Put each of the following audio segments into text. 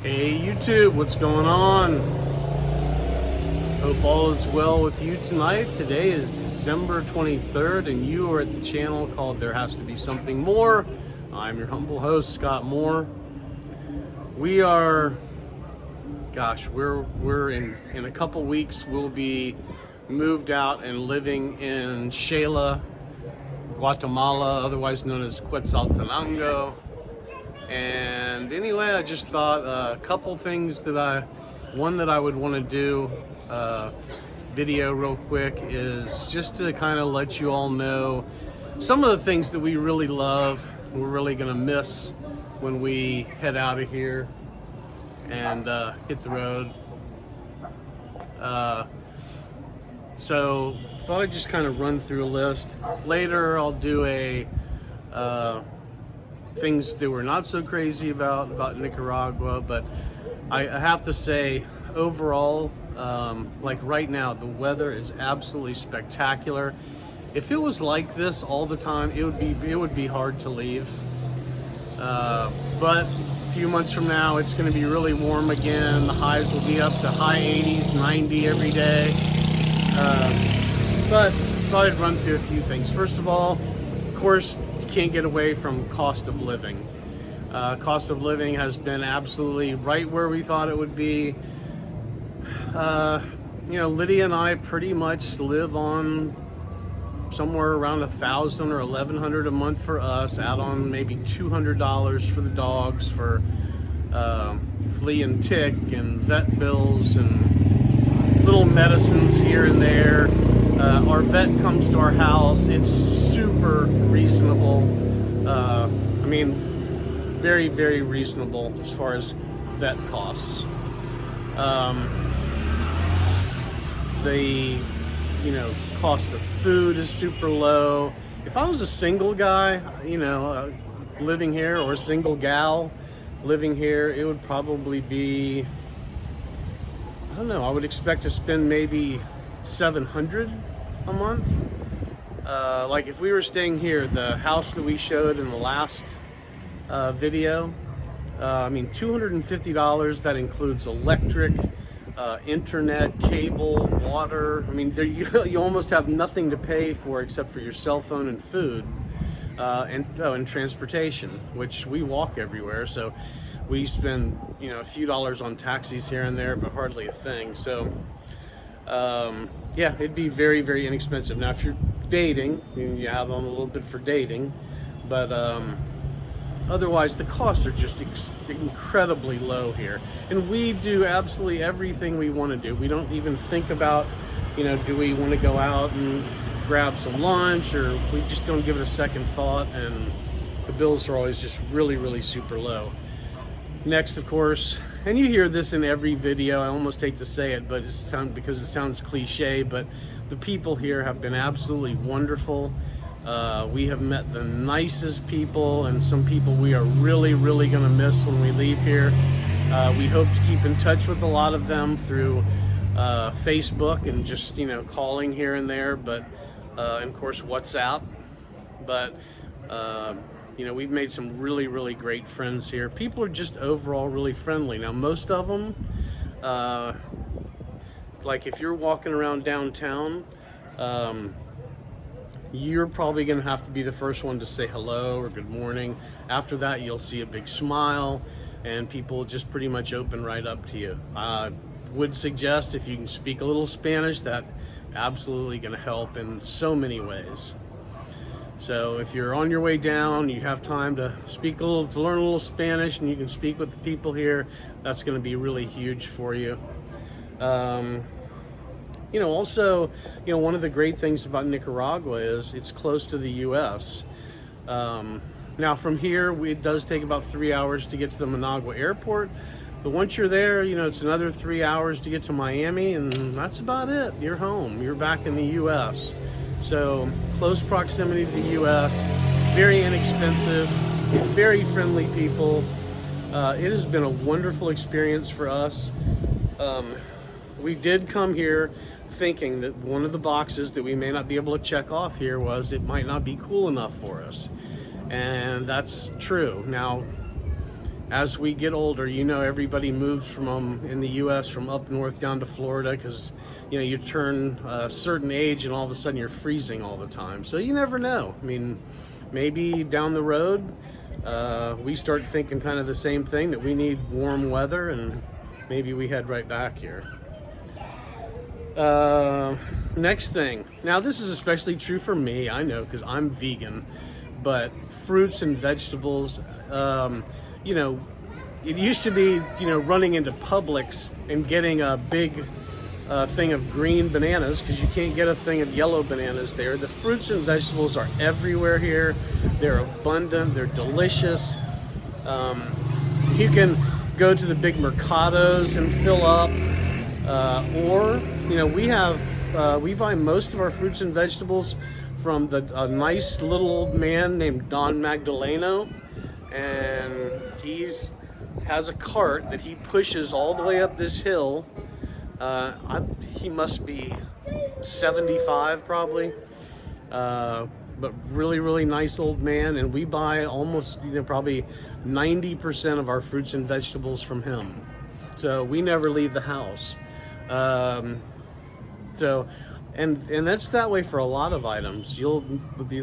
Hey YouTube, what's going on? Hope all is well with you tonight. Today is December 23rd and you are at the channel called There Has to Be Something More. I'm your humble host, Scott Moore. We are, we're in a couple weeks, we'll be moved out and living in Xela, Guatemala, otherwise known as Quetzaltenango. And anyway, I just thought a couple things that one that I would want to do video real quick is just to kind of let you all know some of the things that we really love, we're really going to miss when we head out of here and hit the road. So thought I'd just kind of run through a list. Later I'll do a things that we're not so crazy about Nicaragua, but I have to say overall, like right now, the weather is absolutely spectacular. If it was like this all the time, it would be hard to leave. But a few months from now, it's going to be really warm again. The highs will be up to high 80s, 90 every day. But thought I'd run through a few things. First of all, of course, you can't get away from cost of living. Cost of living has been absolutely right where we thought it would be. You know, Lydia and I pretty much live on somewhere around $1,000 or $1,100 a month for us, add on maybe $200 for the dogs for flea and tick and vet bills and little medicines here and there. Our vet comes to our house. It's super reasonable. I mean, very, very reasonable as far as vet costs. The cost of food is super low. If I was a single guy, living here, or a single gal living here, it would probably be, I don't know, I would expect to spend maybe $700 a month. Like if we were staying here, the house that we showed in the last video, I mean $250, that includes electric, internet, cable, water. I mean, you almost have nothing to pay for except for your cell phone and food, and transportation, which we walk everywhere, so we spend a few dollars on taxis here and there, but hardly a thing. So yeah, it'd be very, very inexpensive. Now if you're dating, you have on a little bit for dating, but otherwise the costs are just incredibly low here, and we do absolutely everything we want to do. We don't even think about, do we want to go out and grab some lunch, or we just don't give it a second thought, and the bills are always just really, really super low. Next, of course, and you hear this in every video, I almost hate to say it, but because it sounds cliche, but the people here have been absolutely wonderful. We have met the nicest people, and some people we are really, really going to miss when we leave here. We hope to keep in touch with a lot of them through Facebook and just calling here and there, but and of course WhatsApp. But we've made some really, really great friends here. People are just overall really friendly. Now most of them, like if you're walking around downtown, you're probably going to have to be the first one to say hello or good morning. After that, you'll see a big smile, and people just pretty much open right up to you. I would suggest if you can speak a little Spanish, that absolutely going to help in so many ways. So if you're on your way down, you have time to to learn a little Spanish, and you can speak with the people here, that's going to be really huge for you. Also, one of the great things about Nicaragua is it's close to the U.S. Now from here, it does take about 3 hours to get to the Managua airport, but once you're there, it's another 3 hours to get to Miami, and that's about it. You're home. You're back in the U.S. So close proximity to the U.S., very inexpensive, very friendly people. It has been a wonderful experience for us. We did come here thinking that one of the boxes that we may not be able to check off here was it might not be cool enough for us, and that's true. Now as we get older, you know, everybody moves from in the U.S. from up north down to Florida because, you know, you turn a certain age and all of a sudden you're freezing all the time. So you never know. I mean, maybe down the road we start thinking kind of the same thing, that we need warm weather, and maybe we head right back here. Next thing. Now, this is especially true for me, I know, because I'm vegan, but fruits and vegetables, you know, it used to be, you know, running into Publix and getting a big thing of green bananas, because you can't get a thing of yellow bananas there. The fruits and vegetables are everywhere here. They're abundant, they're delicious. You can go to the big mercados and fill up, or, you know, we buy most of our fruits and vegetables from a nice little old man named Don Magdaleno, and has a cart that he pushes all the way up this hill. He must be 75 probably, but really nice old man, and we buy almost, you know, probably 90% of our fruits and vegetables from him. So we never leave the house. So, and that's that way for a lot of items. You'll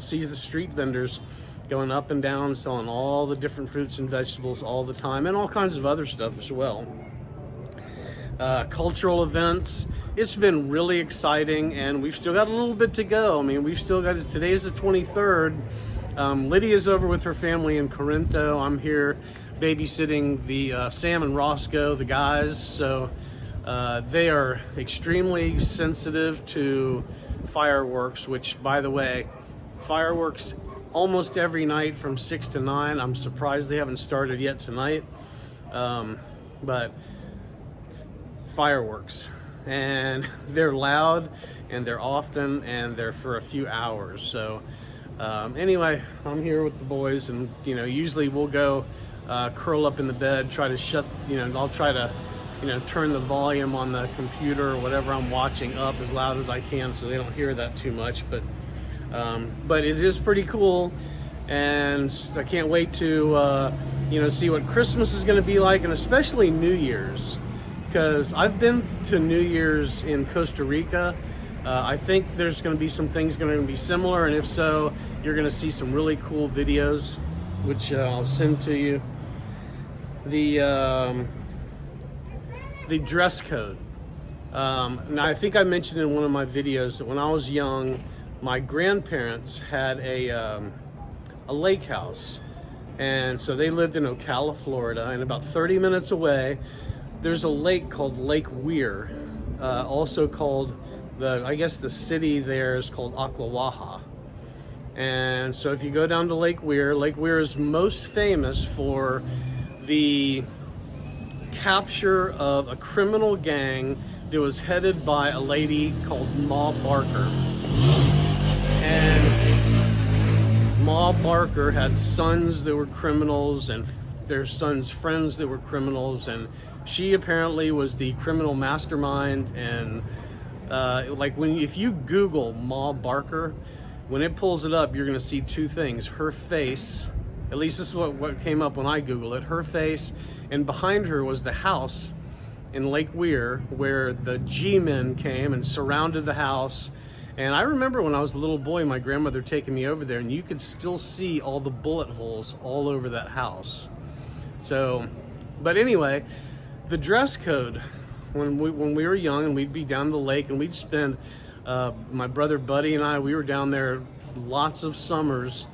see the street vendors going up and down selling all the different fruits and vegetables all the time, and all kinds of other stuff as well. Cultural events, it's been really exciting, and we've still got a little bit to go. I mean, we've still got, today's the 23rd. Lydia's over with her family in Corinto. I'm here babysitting the Sam and Roscoe, the guys. So they are extremely sensitive to fireworks, which, by the way, fireworks almost every night from 6 to 9. I'm surprised they haven't started yet tonight. But fireworks, and they're loud, and they're often, and they're for a few hours. So anyway, I'm here with the boys, and, you know, usually we'll go curl up in the bed, try to shut, you know, I'll try to, you know, turn the volume on the computer or whatever I'm watching up as loud as I can so they don't hear that too much. But it is pretty cool, and I can't wait to you know, see what Christmas is going to be like, and especially New Year's, because I've been to New Year's in Costa Rica. I think there's going to be some things going to be similar, and if so, you're going to see some really cool videos, which I'll send to you. The dress code. Now, I think I mentioned in one of my videos that when I was young, my grandparents had a lake house, and so they lived in Ocala, Florida, and about 30 minutes away there's a lake called Lake Weir, also called, I guess the city there is called Ocklawaha. And so if you go down to Lake Weir is most famous for the capture of a criminal gang that was headed by a lady called Ma Barker. And Ma Barker had sons that were criminals, and their sons' friends that were criminals, and she apparently was the criminal mastermind. And like, if you Google Ma Barker, when it pulls it up, you're going to see two things: her face, at least this is what came up when I Googled it, her face, and behind her was the house in Lake Weir where the G-men came and surrounded the house. And I remember when I was a little boy, my grandmother taking me over there, and you could still see all the bullet holes all over that house. So, but anyway, the dress code, when we were young and we'd be down the lake, and we'd spend, my brother Buddy and I, we were down there lots of summers,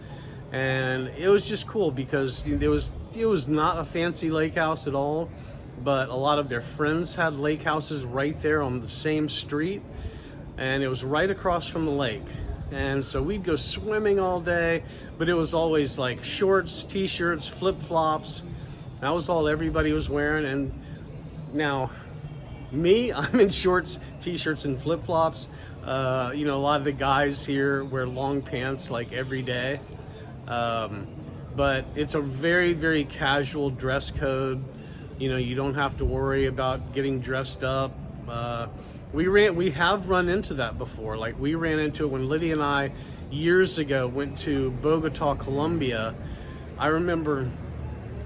and it was just cool because it was not a fancy lake house at all, but a lot of their friends had lake houses right there on the same street, and it was right across from the lake. And so we'd go swimming all day, but it was always like shorts, t-shirts, flip-flops. That was all everybody was wearing. And now me, I'm in shorts, t-shirts, and flip-flops. You know, a lot of the guys here wear long pants like every day. But it's a very, very casual dress code. You know, you don't have to worry about getting dressed up. We have run into that before. Like, we ran into it when Lydia and I years ago went to Bogota, Colombia. I remember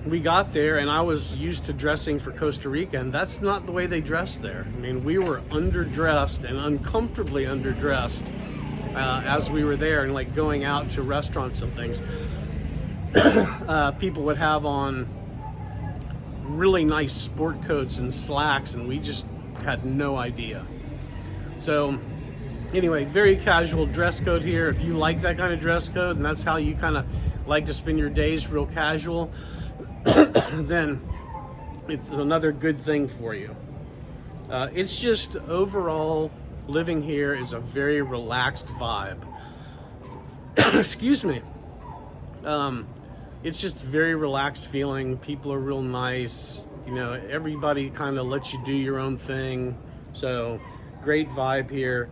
we got there, and I was used to dressing for Costa Rica, and that's not the way they dress there. I mean, we were underdressed and uncomfortably underdressed as we were there, and like going out to restaurants and things. People would have on really nice sport coats and slacks, and we just had no idea. So anyway, very casual dress code here. If you like that kind of dress code, and that's how you kind of like to spend your days, real casual, then it's another good thing for you. It's just overall, living here is a very relaxed vibe. Excuse me. It's just very relaxed feeling. People are real nice. You know, everybody kind of lets you do your own thing. So great vibe here.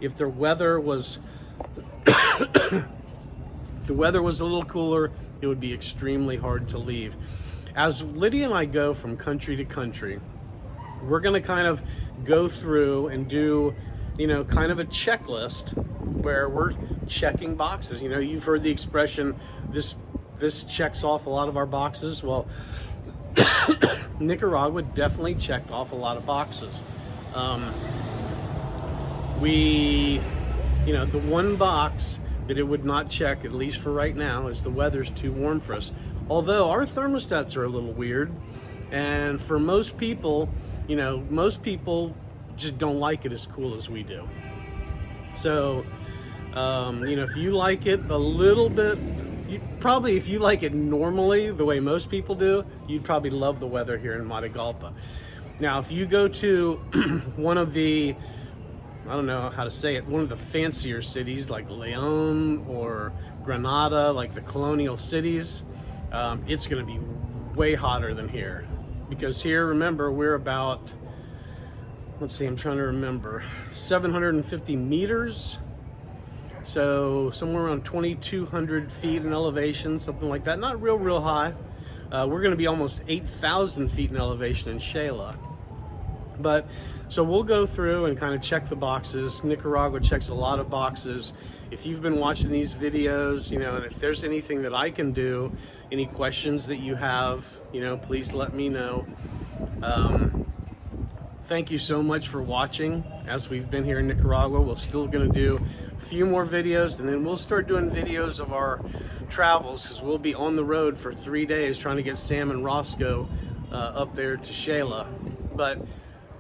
If the weather was if the weather was a little cooler, it would be extremely hard to leave. As Lydia and I go from country to country, we're going to kind of go through and do, you know, kind of a checklist where we're checking boxes. You know, you've heard the expression, this checks off a lot of our boxes. Well, Nicaragua definitely checked off a lot of boxes. You know, the one box that it would not check, at least for right now, is the weather's too warm for us. Although our thermostats are a little weird, and for most people, you know, most people just don't like it as cool as we do. So, you know, if you like it a little bit, if you like it normally, the way most people do, you'd probably love the weather here in Matagalpa. Now, if you go to one of the, I don't know how to say it, one of the fancier cities like Leon or Granada, like the colonial cities, it's going to be way hotter than here. Because here, remember, we're about, let's see, I'm trying to remember, 750 meters. So somewhere around 2,200 feet in elevation, something like that. Not real high. We're going to be almost 8,000 feet in elevation in Shela. But so we'll go through and kind of check the boxes. Nicaragua checks a lot of boxes. If you've been watching these videos, you know, and if there's anything that I can do, any questions that you have, you know, please let me know. Thank you so much for watching. As we've been here in Nicaragua, we're still going to do a few more videos, and then we'll start doing videos of our travels, because we'll be on the road for 3 days trying to get Sam and Roscoe up there to Shela. But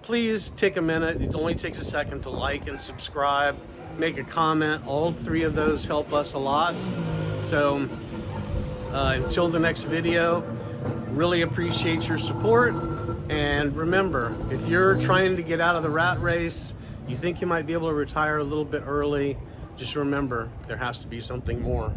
please take a minute. It only takes a second to like and subscribe, make a comment. All 3 of those help us a lot. So until the next video, really appreciate your support. And remember, if you're trying to get out of the rat race, you think you might be able to retire a little bit early, just remember, there has to be something more.